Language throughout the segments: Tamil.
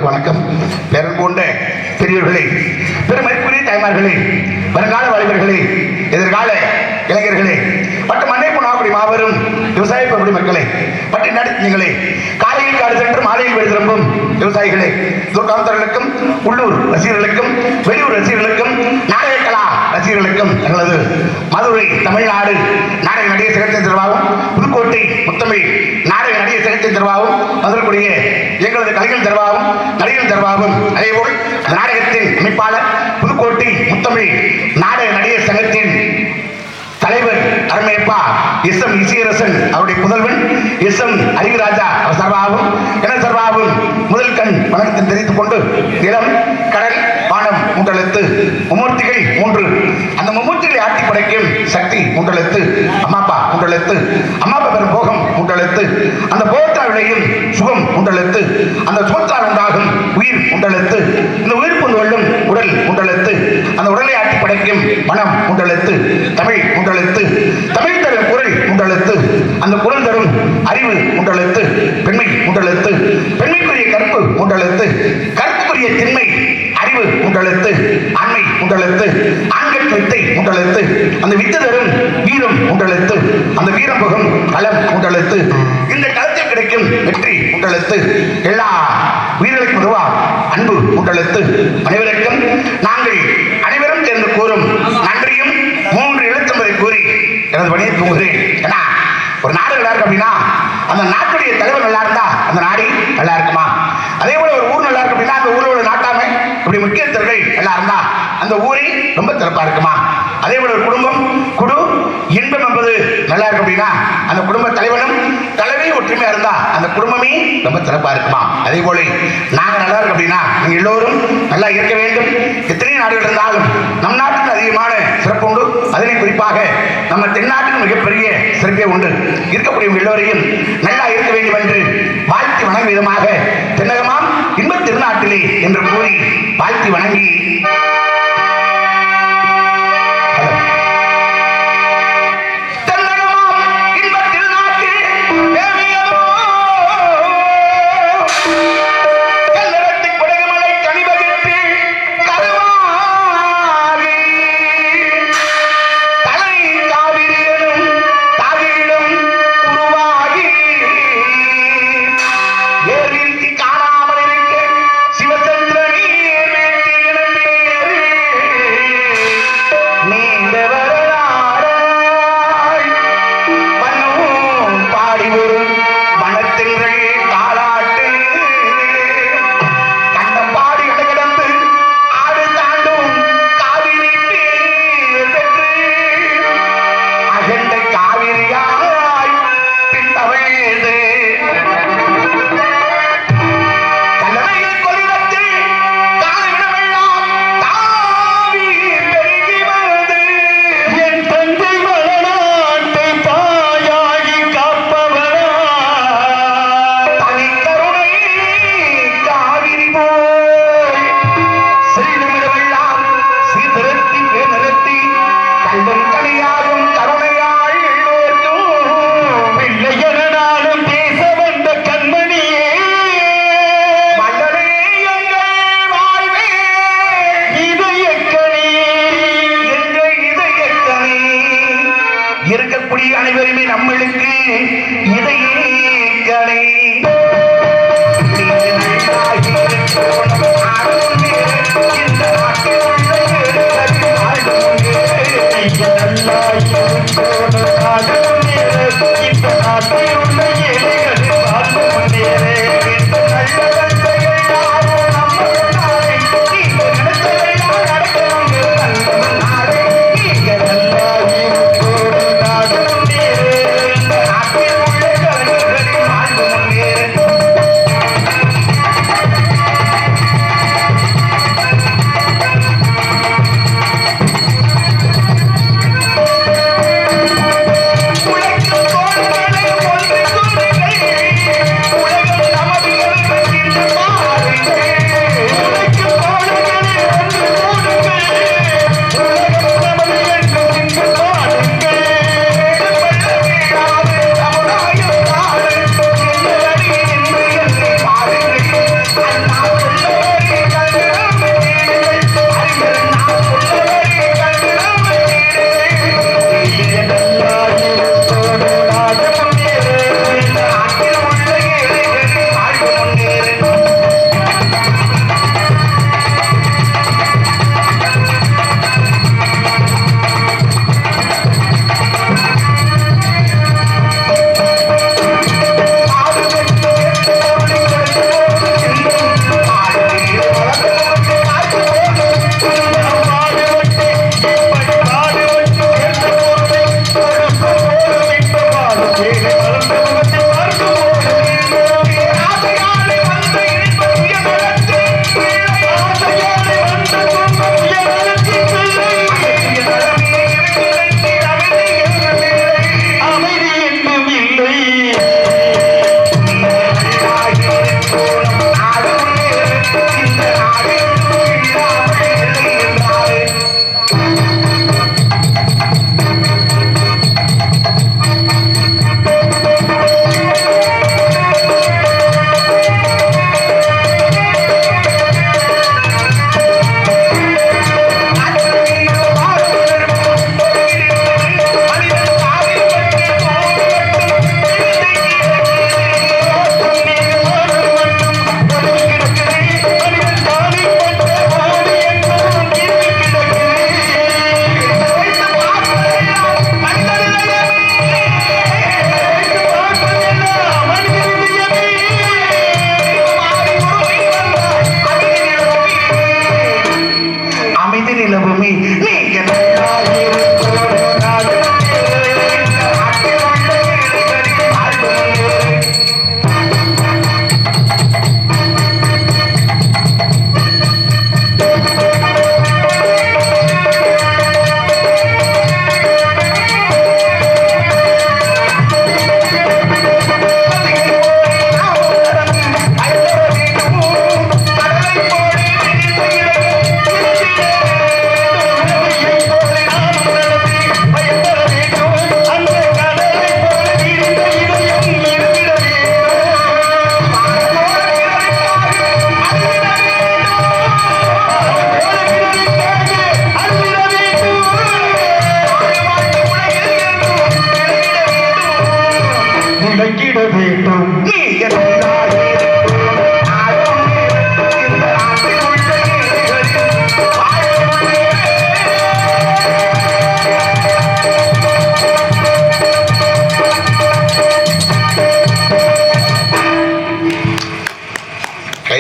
வணக்கம். பேரன் கொண்ட பெரியவர்களே, பெருமதிக்குரிய தாய்மார்களே, வருங்கால வாலிபர்களே, எதிர்கால இளைஞர்களே, மற்றும் மண்ணை புனாக்குடி மாபெரும் விவசாய பெருமடி மக்களே, பட்டி நடத்தினீங்களே, காலையில் காடு சென்று மாலையில் வெடி திரும்பும் விவசாயிகளே, துர்காந்தர்களுக்கும் உள்ளூர் ரசிகர்களுக்கும் வெளியூர் ரசிகர்களுக்கும் நாடக கலா ரசிகர்களுக்கும் எங்களது மதுரை தமிழ்நாடு நாடக நடிகர் சங்கத்தின் தருவாகும், புதுக்கோட்டை முத்தமிழ் நாடக நடிகர் சங்கத்தின் தருவாகும், மதுரைக்குரிய எங்களது கலைஞர் தருவாகும், நடிகர் தருவாகும், அதேபோல் நாடகத்தின் அமைப்பாளர் புதுக்கோட்டை முத்தமிழ் நாடக நடிகர் சங்கத்தின் தலைவர் அருமையப்பா எஸ்.எம். இசையரசன் அவருடைய புதல்வன் எஸ்.எம். அறிவிராஜா அவர் சார்பாகவும் எனது சார்பாகவும் முதல் கண் வணக்கத்தை தெரிவித்துக் கொண்டு, நிலம் கடல் வானம் மூன்றெழுத்து மும்மூர்த்திகள் மூன்று, அந்த மும்மூர்த்திகளை ஆட்டி படைக்கும் சக்தி மூன்றெழுத்து, அம்மாப்பா மூன்றெழுத்து, அம்மாப்பா பெறும் போகம் மூன்றெழுத்து, அந்த போகத்தால் விளையும் சுகம் மூன்றெழுத்து, அந்த சுகத்தால் உண்டாகும் உயிர் மூன்றெழுத்து, இந்த உயிர் கொண்டு வெல்லும் உடல் மூன்றெழுத்து, அந்த உடலை ஆட்டி படைக்கும் மனம் மூன்றெழுத்து, தமிழ் மூன்றெழுத்து, தமிழ் தரும் குரல் மூன்றெழுத்து, அந்த குரல் தரும் அறிவு மூன்றெழுத்து, பெண்மை மூன்றெழுத்து, பெண்மைக்குரிய கற்பு மூன்றெழுத்து, கற்புக்குரிய திண்மை அறிவு மூன்றெழுத்து, ஆண்மை மூன்றெழுத்து, ஆண்கள் வித்தை மூன்றெழுத்து, அந்த வித்து தரும் வீரம் மூன்றெழுத்து, அந்த வீரம் புகும் களம் மூன்றெழுத்து, இந்த களத்தில் கிடைக்கும் வெற்றி மூன்றெழுத்து, எல்லா உயிர்களுக்கும் உருவா அன்பு மூன்றெழுத்து, அனைவருக்கும் நாங்கள் அனைவரும் சேர்ந்து கூறும் நன்றியும் மூன்று எழுத்தும்பதை கூறி எனது பணியை தூங்குகிறேன். ஏன்னா ஒரு நாடு நல்லா இருக்கு அப்படின்னா அந்த நாட்டுடைய தலைவர் நல்லா இருந்தா அந்த நாடு நல்லா இருக்குமா? அதே போல ஒரு ஊர் நல்லா இருக்கு அப்படின்னா அந்த ஊரோட நாட்டாமை இப்படி முக்கியஸ்தர்கள் நல்லா இருந்தா அந்த ஊரே ரொம்ப சிறப்பா இருக்குமா? அதே போல ஒரு குடும்பம் குடு இன்பம் என்பது நல்லா இருக்கு அப்படின்னா அந்த குடும்ப தலைவனும் தலைவி ஒற்றுமையா இருந்தா அந்த குடும்பமே ரொம்ப சிறப்பா இருக்குமா? அதே போல நாங்க நல்லா இருக்கு அப்படின்னா நீங்க எல்லோரும் நல்லா இருக்க வேண்டும். எத்தனை நாடுகள் இருந்தாலும் நம் நாட்டுக்கு அதிகமான சிறப்பு உண்டு. அதனை குறிப்பாக நம்ம தென்னாட்டுக்கு மிகப்பெரிய சிறப்பே உண்டு. இருக்கக்கூடிய எல்லோரையும் நல்லா இருக்க வேண்டும் என்று வாழ்த்தி வணங்கி காணாமல் இருக்க சிவச்சந்திரனே வேட்டி என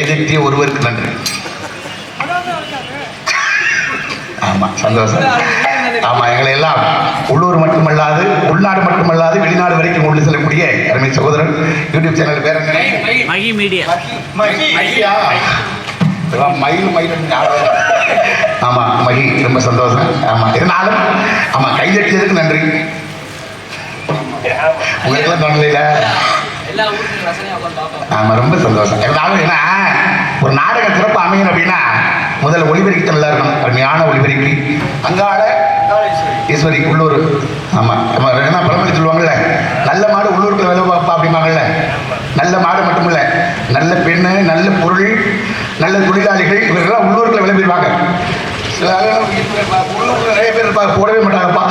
கைதட்டிய ஒருவருக்கு நன்றி. ஆமா, சந்தோஷம். ஆமா, எங்களை எல்லாம் உள்ளூர் மட்டுமல்லாது உள்நாடு மட்டுமல்லாது வெளிநாடு வரைக்கும் கொண்டு செல்லக்கூடிய அருமை சகோதரன். யூடியூப் சேனல் பேர் என்ன? மகி மீடியா. மகியா? மயில் மயில். ஆமா, மகி. ரொம்ப சந்தோஷம். ஆமா, இருந்தாலும் ஆமா கைதட்டியதுக்கு நன்றி. உங்களுக்கெல்லாம் தோணலையில? ஆமா, ரொம்ப சந்தோஷம். இருந்தாலும் என்ன ஒரு நாடகம் சிறப்பு அமையணும் அப்படின்னா முதல்ல ஒளிபெருக்கி நல்லா இருக்கணும். அருமையான ஒளிபெருக்கி அங்காட ஈஸ்வரி உள்ளூர். ஆமா, என்ன பழமொழி சொல்லுவாங்கல்ல, நல்ல மாடு உள்ளூருக்குள்ள வேலை பார்ப்பா அப்படிம்பாங்கல்ல. நல்ல மாடு மட்டும் இல்லை, நல்ல பெண்ணு, நல்ல பொருள், நல்ல தொழிலாளிகள் இவர்கள்லாம் உள்ளூருக்குள்ள விலை பெறுவாங்க. உள்ளூருக்குள்ள நிறைய பேர் இருப்பாங்க, போடவே மாட்டாங்கப்பா.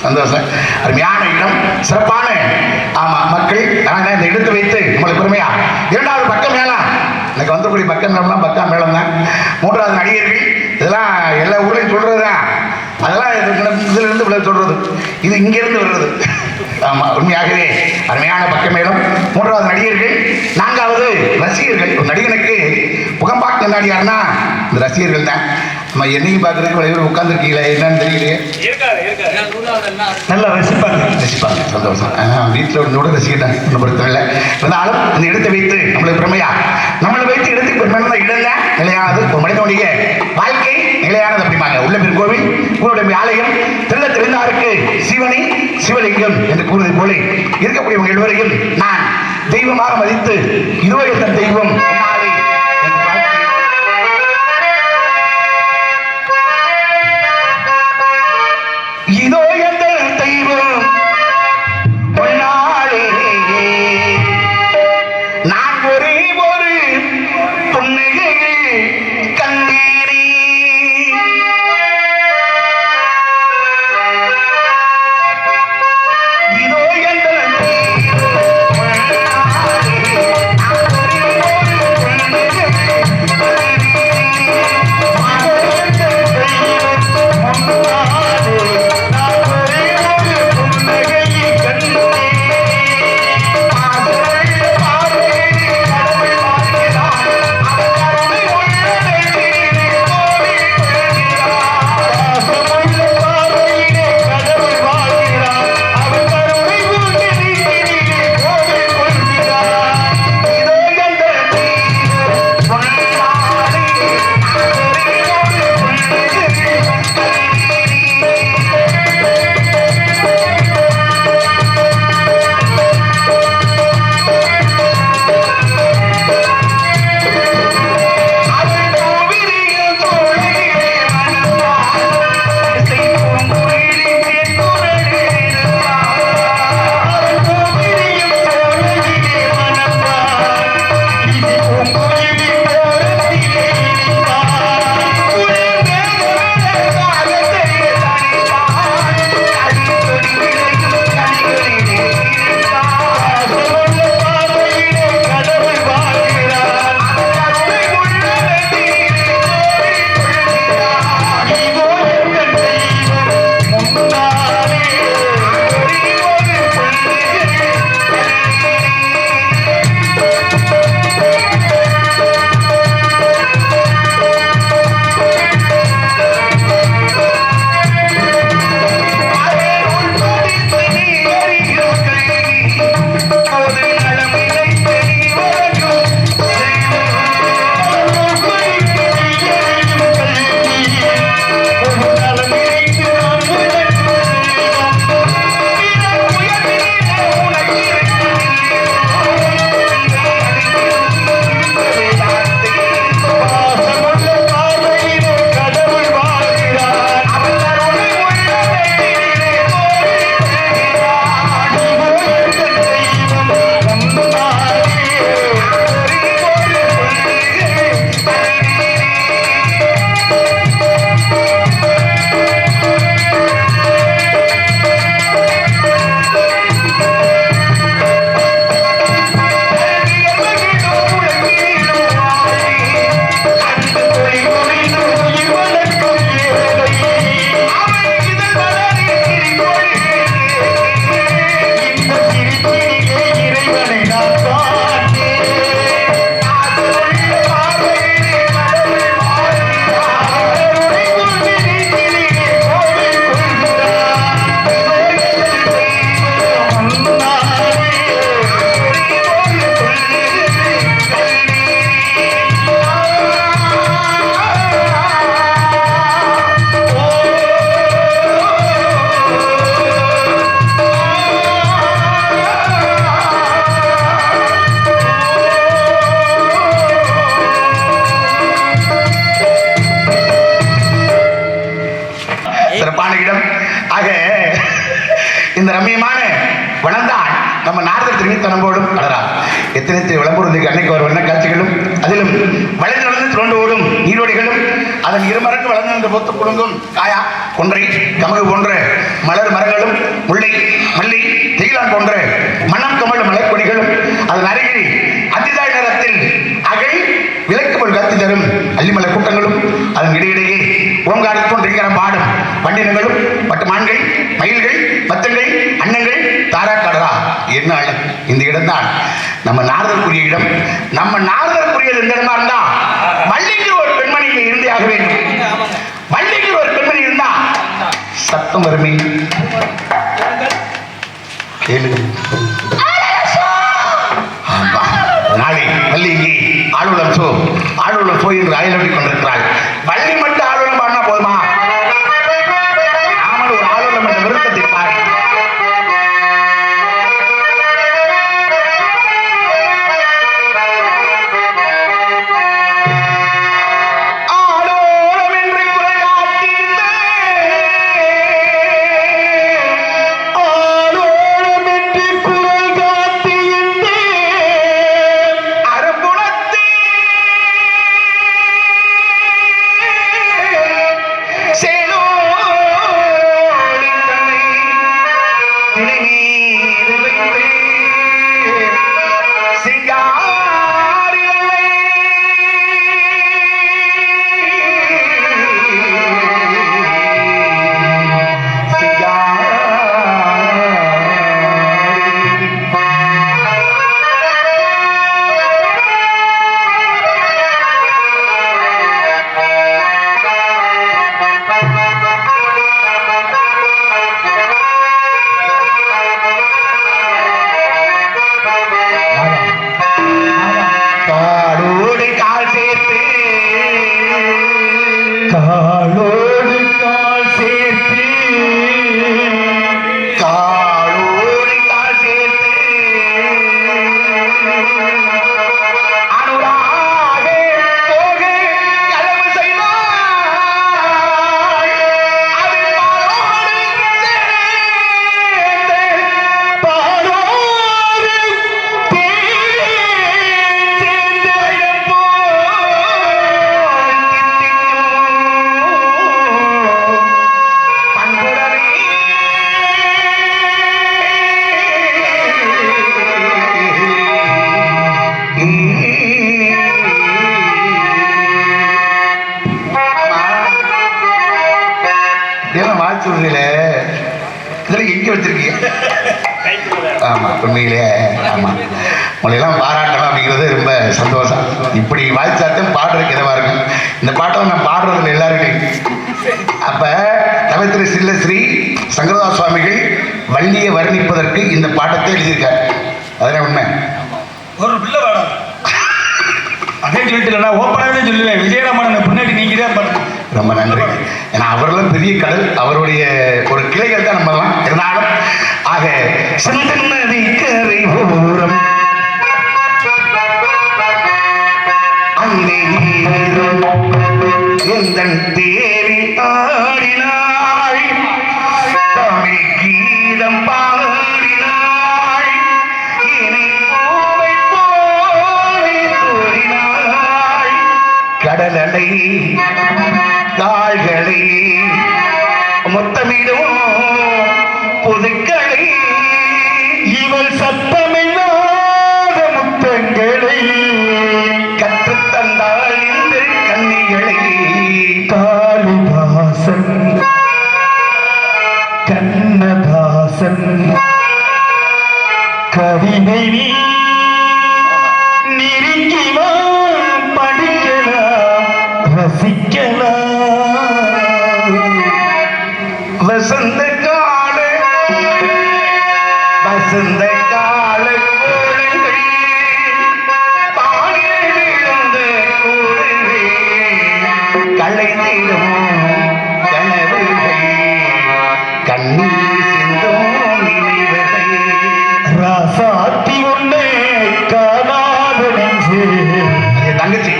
சந்தோஷம். அருமையான இடம், சிறப்பான ஆமா மக்கள். ஆனால் இந்த இடத்தை வைத்து நம்மளுக்கு பெருமையா இரண்டாவது பக்கம் மேலாம் எனக்கு வந்தக்கூடிய பக்கம் மேலாம் பக்கம் மேலம் தான். மூன்றாவது நடிகர்கள், இதெல்லாம் எல்லா ஊர்லையும் சொல்றதுதான். அதெல்லாம் இதுல இருந்து விளைய சொல்றது, இது இங்கிருந்து வர்றது. ஆமா, உண்மையாகவே அருமையான பக்கம் மேலும். மூன்றாவது நடிகர்கள், நான்காவது ரசிகர்கள். ஒரு நடிகனுக்கு புகம்பாக்கு நடிகார்னா இந்த ரசிகர்கள் தான். நம்ம என்னையும் பார்க்கறதுக்கு உட்காந்துருக்கீங்களே என்னன்னு தெரியலையே. நல்லா ரசிப்பாங்க. சந்தோஷம். வீட்டில் ஒன்றோட ரசிக்கிட்டாங்க, ஒன்றும் பிரச்சனை இல்லை. இருந்தாலும் அந்த இடத்தை வைத்து நம்மளுக்கு பெருமையா நம்மளை வைத்து இடத்துக்கு பெருமையான இடம் தான் நிலையானது. ஒரு மனிதனுடைய வாழ்க்கை நிலையானது அப்படிம்பாங்க. உள்ள பெரும் கோவில், உங்களுடைய ஆலயம், தெல்ல தெரிந்தாருக்கு சிவனி சிவலிங்கம் என்று கூறுவதை போல இருக்கக்கூடியவங்க எல்லோரையும் நான் தெய்வமாக மதித்து இதோ என்ற தெய்வம் இதோ என்ற தெய்வம் பொன்னாளே, நான் ஒரே ஒரு புன்னகையில் கண்டீரே. இதோ என்ற தெய்வம் பொன்னாளே, நான் ஒரே ரம்மியமான வளர்ந்தான் நம்ம நாரதர் திரும்பித்தனம்போடும் வளரா எத்தனை விளம்புறதுக்கு அன்னைக்கு ஒரு வண்ண காட்சிகளும் அதிலும் வளைந்து வளர்ந்து துறண்டு ஓடும் நீரோடிகளும் அதன் இருமரங்கு வளர்ந்து நின்ற பொத்து குழுங்கும் காயா கொன்றை கமகு போன்ற மலர் மரங்களும் முல்லை மல்லி தேயிலான் போன்ற மனம் கமழ் மலர்கொடிகளும் அதன் அருகில் அதிதாய் நேரத்தில் அகை விளக்கு போல் கத்தி தரும் அள்ளிமலர் கூட்டங்களும் அதன் இடையிடையே ஓங்காடி கொண்டிருக்கிற பாடும் வண்டினங்களும் பட்டு மான்கள் மயில்கள் மத்தங்கள் அன்னங்கள் தாராக்காடரா என்ன இந்த இடம்தான் நம்ம நாரதற்குரிய இடம். நம்ம நாரதற்குரியது இந்த இடமா இருந்தா வள்ளிக்கு ஒரு பெண்மணியில் இருந்தே ஆக வேண்டும். வள்ளிக்கு ஒரு பெண்மணி இருந்தா சத்தம் வருமே கேளு. நாளை வள்ளி இங்கே ஆளுலம் சோ என்று ஆயுளி கொண்டிருக்கிறாள். வள்ளி மட்டும் ஆளுலம் பாடினா போதுமா? நாமல் ஒரு ஆளுலம் என்ற விருத்தத்தை பாரு. எங்க வச்சிருக்கீங்க? ஆமா உண்மையிலே ஆமா உங்களெல்லாம் பாராட்டலாம் அப்படிங்கிறது ரொம்ப சந்தோஷம். இப்படி வாய்ச்சாட்டம் பாடுறதுக்கு எதவா இருக்கும். இந்த பாட்டை நான் பாடுறதுல எல்லாருமே அப்ப கவித்திரு சில்லஸ்ரீ சங்கரதாஸ் சுவாமிகள் வள்ளியை வர்ணிப்பதற்கு இந்த பாட்டத்தை எழுதியிருக்கார். அதுதான் உண்மை. ஒரு பிள்ளை பாடம் அதே சொல்லிட்டு நான் ஓப்பனாகவே சொல்லுவேன். விஜயராமன் பின்னாடி நீங்க தான் பண்ணணும். ரொம்ப நன்றி. ஏன்னா அவர்களும் பெரிய கடல், அவருடைய ஒரு கிளைகள் தான் நம்மலாம் இருந்தாலும். ஆக சிந்தனதி கரை ஓரம் அங்கே எந்தன் தேவி ஆடினாள், தமிழ் கீதம் பாடினாள், இனி பூவை போலே தோறினாள், கடலலை கால்களை மொத்தமிடும் புதுக்களை, இவள் சத்தமில்லாத முத்தங்களை கற்றுத்தந்தாள் இந்த கன்னிகளை. காளிதாசன் கண்ணதாசன் கவிதை நெருங்கிவா படிக்கலாம் ரசிக்கலாம். வசந்த கால கோலங்கள் பாடிய விழுந்த கூடுகள் களைந்திடும் கனவுகள் கண்ணீர் சிந்தும் நினைவுகள். ராசாத்தி ஒன்னே காணாத நெஞ்சு தங்கச்சி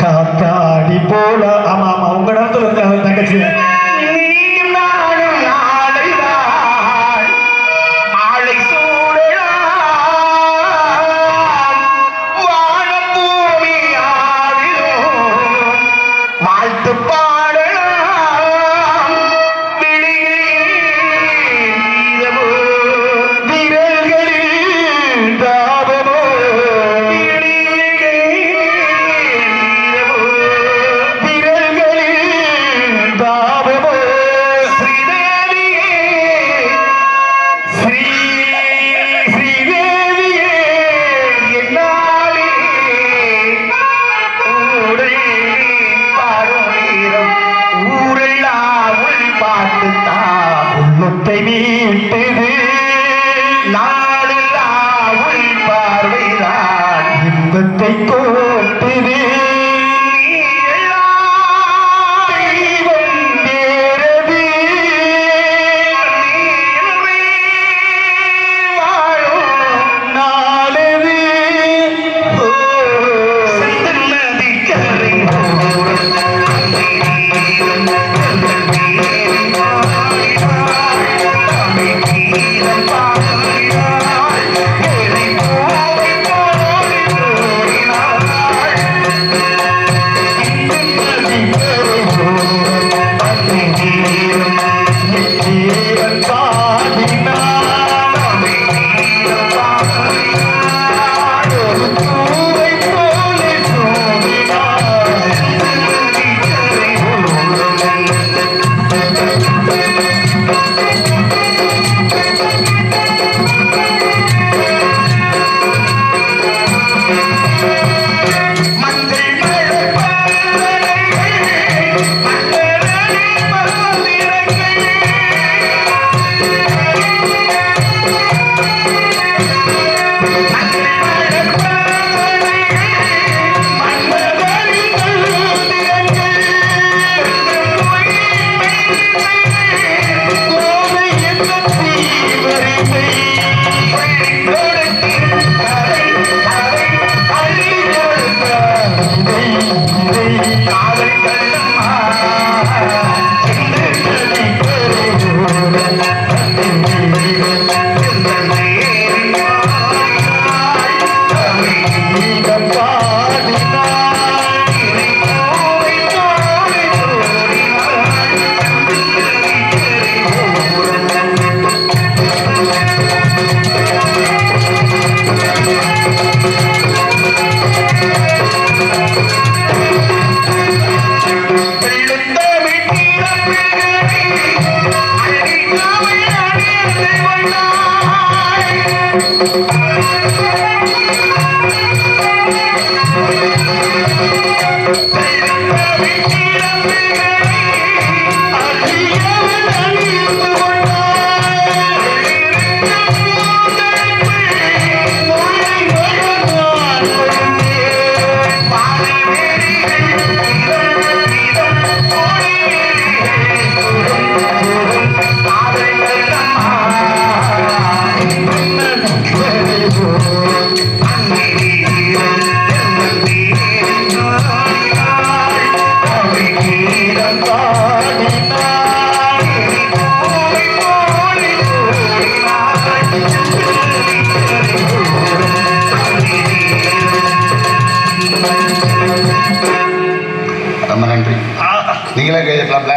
காத்தாடி போல. ஆமா ஆமா உங்க இடத்துல தங்கச்சி முத்தை கோட்டுது ரொம்ப நன்றி. நீங்களே கைதட்டலாம்ல?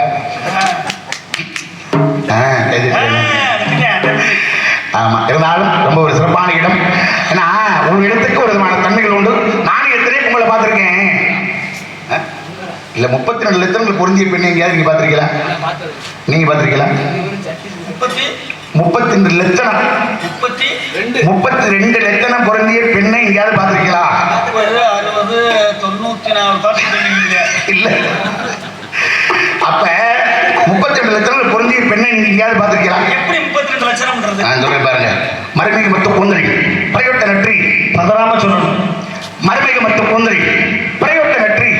ஆமா, இருந்தாலும் ரொம்ப ஒரு சிறப்பான இடம். ஏன்னா ஒரு இடத்துக்கு ஒரு விதமான தன்மைகள் உண்டு. நானும் எத்தனையோ உங்களை பார்த்துருக்கேன். இல்ல 32 லட்சங்கள் பொருந்திய பெண்ணை எங்கேயாவது நீங்க பார்த்திருக்கீங்களா? நீங்க பார்த்திருக்கீங்களா? 32 லட்சணம் 32 லட்சணம் பொருந்திய பெண்ணை எங்கேயாவது பார்த்திருக்கீங்களா? 60, 94 இல்ல. அப்ப 32 லட்சணங்கள் பொருந்திய பெண்ணை நீங்க எங்கேயாவது பார்த்திருக்கீங்களா? எப்படி 32 லட்சணம்ன்றது? நான் சொல்றேன் பாருங்க. மறுமைக்கு மொத்த கூந்தரி பரையோட்ட நன்றி பதறாம சொல்லணும். மறுமைக்கு மொத்த கூந்தரி பரையோட்ட நன்றி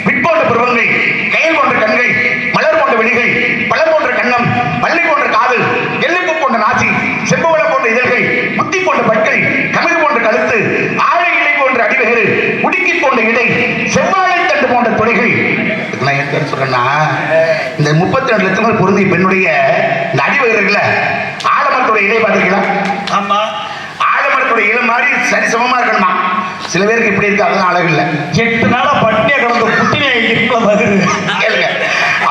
விட்போன்ற புருவங்கள் கயல் போன்ற கண்கள் மலர் போன்ற விழிகள் பழம் போன்ற கண்ணம் பள்ளி போன்ற காது எல்லைப்பு போன்ற நாசி செம்புவளம் போன்ற இதழ்கள் முத்தி போன்ற பற்கள் கமுகு போன்ற கழுத்து ஆழை இடை போன்ற அடிவகரு உடுக்கி போன்ற இடை செவ்வாழை தண்டு போன்ற துளைகள். நான் என்ன சொல்றேன்னா, இந்த 32 லட்சங்கள் பொருந்திய பெண்ணுடைய இந்த அடிவகர்கள ஆலமரத்துடைய இடை பார்த்திருக்கீங்களா? ஆமா, ஆலமரத்துடைய இலை மாதிரி சரிசமமா இருக்கணுமா. சில பேருக்கு இப்படி இருக்கு, அதெல்லாம் அழகு இல்லை. 8 நாளா பட்டினியா கிடந்த குட்டினை கேளுங்க.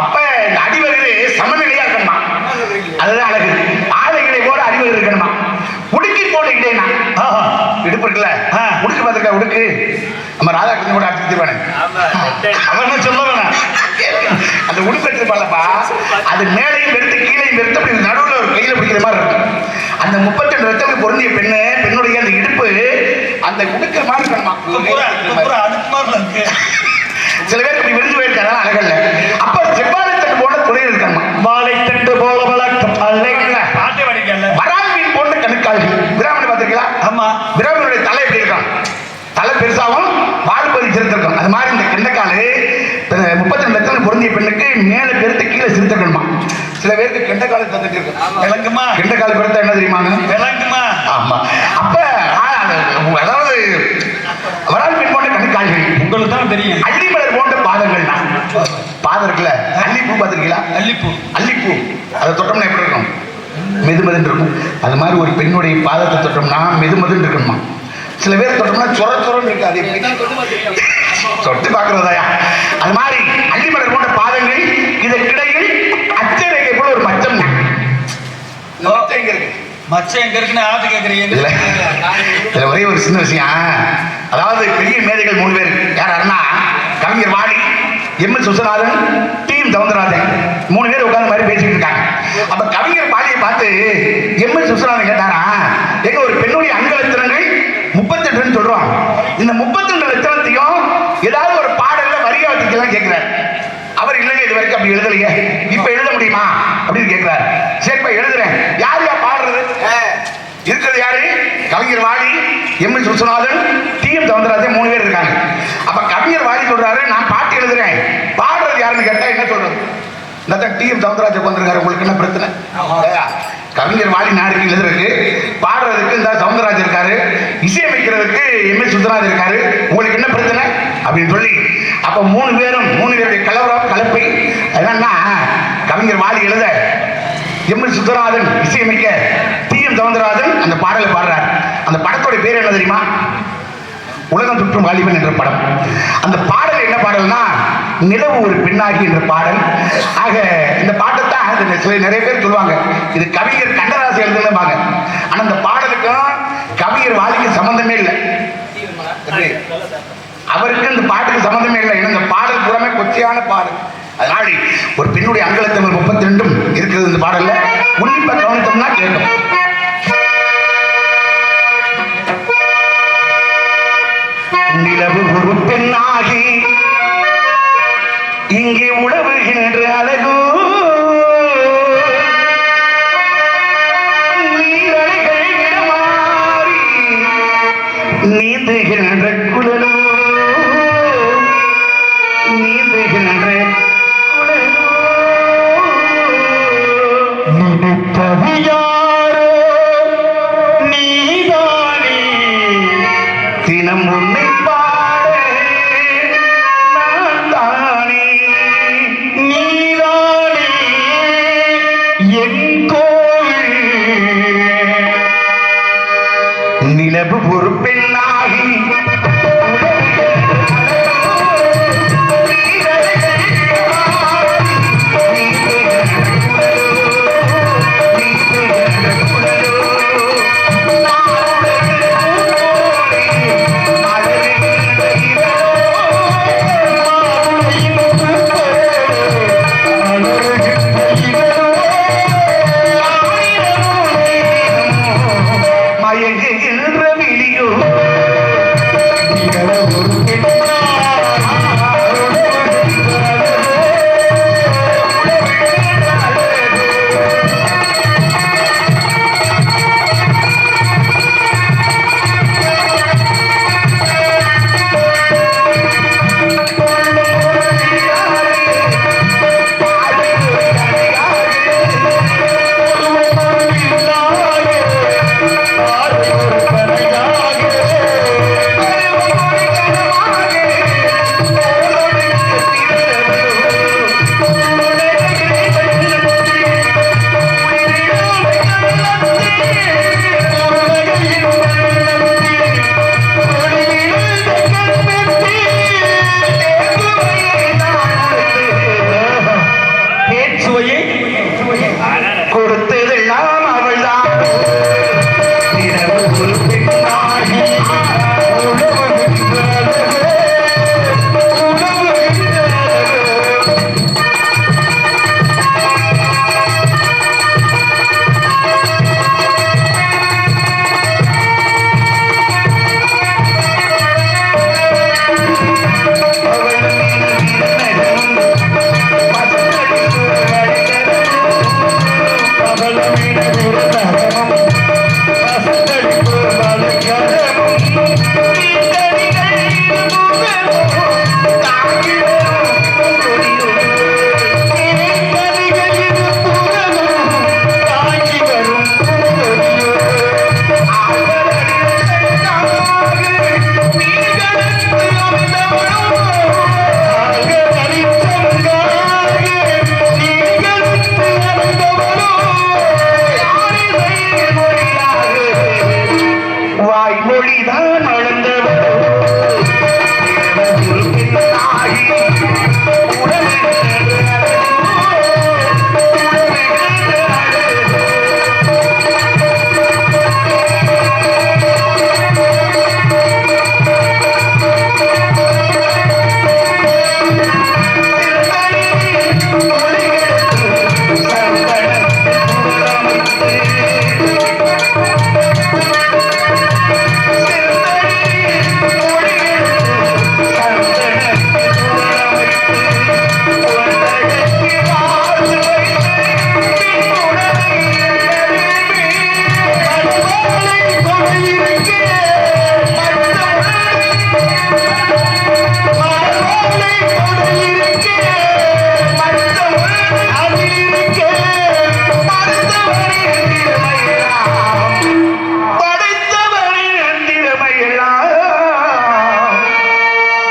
அப்ப இந்த அடிவகரு சமநிலையா இருக்கணுமா, அதுதான் அழகு. ஆலை இடை போல அடிவகரு இருக்கணுமா. உடுக்கி போல இடைனா இடுப்பு இருக்குல்ல, உடுக்கு பார்த்துக்க உடுக்கு. நம்ம ராதாகிருஷ்ணன் கூட அடிச்சுவானே, அவன் சொல்ல வேணாம். அந்த உடுப்பு எடுத்துப்பாளப்பா, அது மேலையும் வெறுத்து கீழையும் வெறுத்து அப்படி நடுவில் ஒரு கையில பிடிக்கிற மாதிரி இருக்கும். அந்த 32 லட்சத்துக்கு பொருந்திய பெண்ணுடைய அந்த இடுப்பு அந்த உடுக்கிற மாதிரி இருக்கணுமா. சில பேருக்கு இப்படி விரிஞ்சு போயிருக்கு, அதெல்லாம் அழகல்ல. அப்ப செவ்வாழை தண்டு போல துளையில் இருக்கணுமா. வாழைத்தண்டு போல வழக்கம் பாட்டை வடிக்கல. வராமீன் போன்ற கணுக்கால்கள். பிராமணன் பார்த்திருக்கீங்களா? ஆமா. பிராமணனுடைய தலை எப்படி இருக்கான்? தலை பெருசாகவும் அது மாதிரி இந்த கெண்டைக்காலு 32 லட்சம் பொருந்திய பெண்ணுக்கு மேல பெருத்து கீழே சிரித்துக்கணுமா. சில பேருக்கு கெண்டைக்கால தந்துட்டு இருக்கு. விளங்குமா? கெண்டைக்கால பெருத்தா என்ன தெரியுமாங்க? விளங்குமா? ஆமா. அப்ப அதாவது வரால் பெண் போன்ற கண்ணுக்கால்கள், உங்களுக்கு தான் தெரியும். அள்ளிமலர் போன்ற பாதங்கள் தான். பாதம் இருக்குல்ல, அல்லிப்பூ பார்த்துருக்கீங்களா? அல்லிப்பூ. அல்லிப்பூ அதை தொட்டோம்னா எப்படி இருக்கும்? மெதுமெதுன்னு இருக்கும். அது மாதிரி ஒரு பெண்ணுடைய பாதத்தை தொட்டோம்னா மெதுமெதுன்னு இருக்கணுமா. சில பேர் தொட்டோம்னா சொர சொரன்னு இருக்கு. அது எப்படி தொட்டு பார்க்கறதாயா? அது மாதிரி அள்ளிமலர் போன்ற பாதங்கள், இதற்கிடையில் அச்சரேகை போல ஒரு மச்சம். மச்சம் எங்க இருக்கு? மச்சம் எங்க இருக்குன்னு ஆத்து கேட்குறீங்க. இதுல ஒரே ஒரு சின்ன விஷயம். அதாவது பெரிய மேதைகள் 3 பேர். யாருன்னா கவிஞர் வாலி, எம்.எஸ். விஸ்வநாதன், டி.எம். சௌந்தரராஜன் 3 பேர் உட்கார்ந்து மாதிரி பேசிட்டு இருக்காங்க. அப்ப கவிஞர் வாலியை பார்த்து எம்.எஸ். விஸ்வநாதன் கேட்டாரா, எங்க ஒரு பெண்ணுடைய அங்க லட்சணங்கள் 38 சொல்றோம், இந்த 32 லட்சணத்தையும் ஏதாவது ஒரு பாடல்ல வரியா வச்சுக்கலாம் கேட்கிறார். அவர் இல்லைங்க, இது வரைக்கும் அப்படி எழுதலையே, இப்ப எழுத முடியுமா அப்படின்னு கேட்கிறார். சரிப்பா எழுதுறேன். யார் யா பாடுறது? இருக்கிறது யாரு? கவிஞர் வாலி, எம்.எஸ். விஸ்வநாதன், டி.எம். சௌந்தரராஜன் 3 பேர் இருக்காங்க. அப்ப கவிஞர் வாலி சொல்றாரு, நான் பாட்டு எழுதுறேன், பாடுறது யாருன்னு கேட்டா என்ன சொல்றது? இந்த டி.எம். சௌந்தரராஜன் வந்திருக்காரு, உங்களுக்கு என்ன பிரச்சனை? கவிஞர் வாலி நாடுக்கு எழுதுறதுக்கு, பாடுறதுக்கு இந்த சௌந்தரராஜன் இருக்காரு, இசையமைக்கிறதுக்கு எம்.எஸ். விஸ்வநாதன் இருக்காரு, உங்களுக்கு என்ன பிரச்சனை அப்படின்னு சொல்லி, அப்ப 3 பேருடைய கலவரம் கலப்பை என்னன்னா, கவிஞர் வாலி எழுத, எம்.எஸ். விஸ்வநாதன் இசையமைக்க, டி.எம். சௌந்தரராஜன் அந்த பாடலை பாடுறார். அந்த படத்தோட பேர் என்ன தெரியுமா? உலகம் சுற்றும் வாலிபன் என்ற படம். அந்த பாடல் என்ன பாடல்னா, நிலவு ஒரு பெண்ணாகி என்ற பாடல். ஆக இந்த பாட்டை தான் நிறைய பேர் சொல்லுவாங்க, இது கவிஞர் கண்ணதாசன் எழுதுனாங்க. ஆனா அந்த பாடலுக்கும் கவிஞர் வாலிக்கு சம்பந்தமே இல்லை. அவருக்கு இந்த பாட்டுக்கு சம்பந்தமே இல்லை. ஏன்னா இந்த பாடல் புறமே கொச்சையான பாடல். அதனால ஒரு பெண்ணுடைய அங்கலத்தமிழ் 32 இருக்குது இந்த பாடல்ல. உன்னிப்பா கவனித்தோம்னா கேட்கும். நிலவு ஒரு பெண்ணாகி இங்கே உழவுகின்ற அழகு, நீரலைகள் இடமாறி நீந்துகின்ற குழலோ, நீந்துகின்ற குழலோ, நினைத்தவியாரோ நீதானே, தினம் உன்னை பாட நான் தானே, நீதான்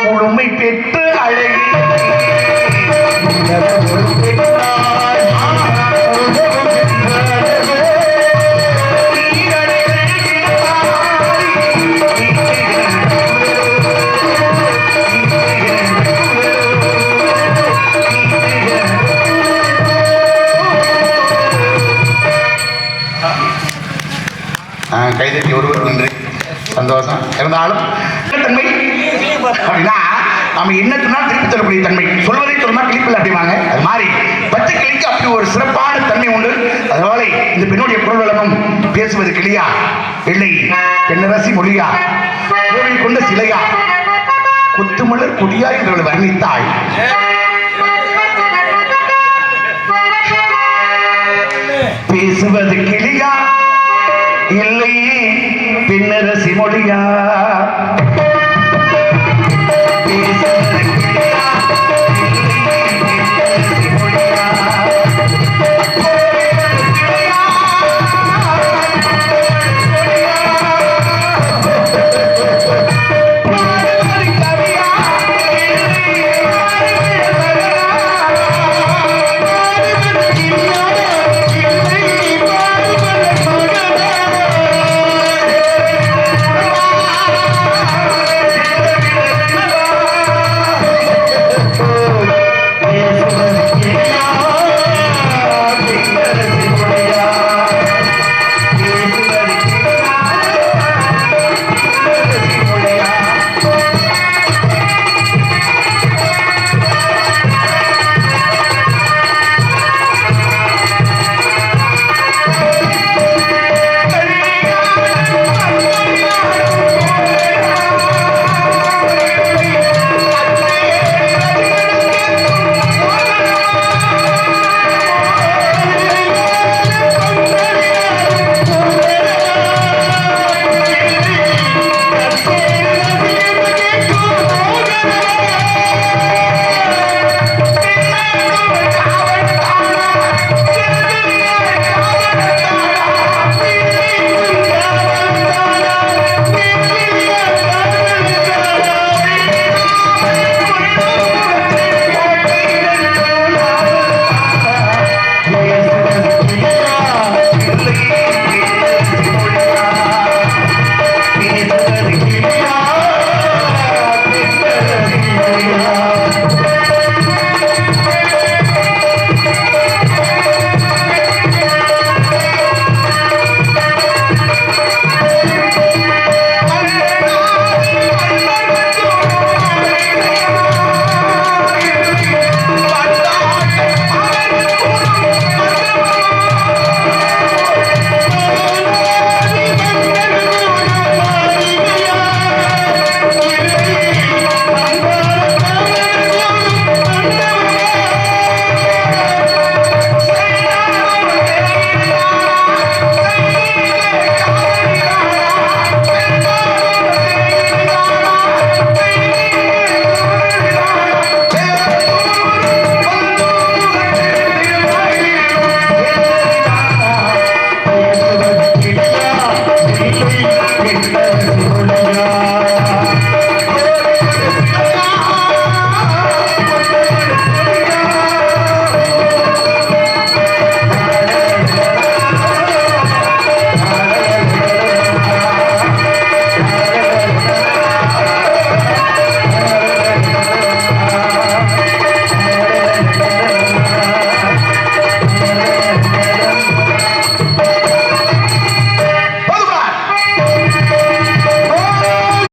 முழுமை பெற்று அழகி கைதட்டி ஒருவர் நன்றி சந்தோஷம் இருந்தாலும் தன்மை அப்படின்னா நம்ம என்ன சொன்னாலும் திருப்பி தரக்கூடிய தன்மை சொல்வதை சொன்னா கிளிப்பில் அப்படிவாங்க அது மாதிரி பச்சை கிளிக்கு அப்படி ஒரு சிறப்பான தன்மை உண்டு அதனால இந்த பெண்ணுடைய குரல் வளமும் பேசுவது கிளியா இல்லை பெண்ணரசி மொழியா கோவில் கொண்ட சிலையா கொத்துமலர் கொடியா என்று வர்ணித்தாள்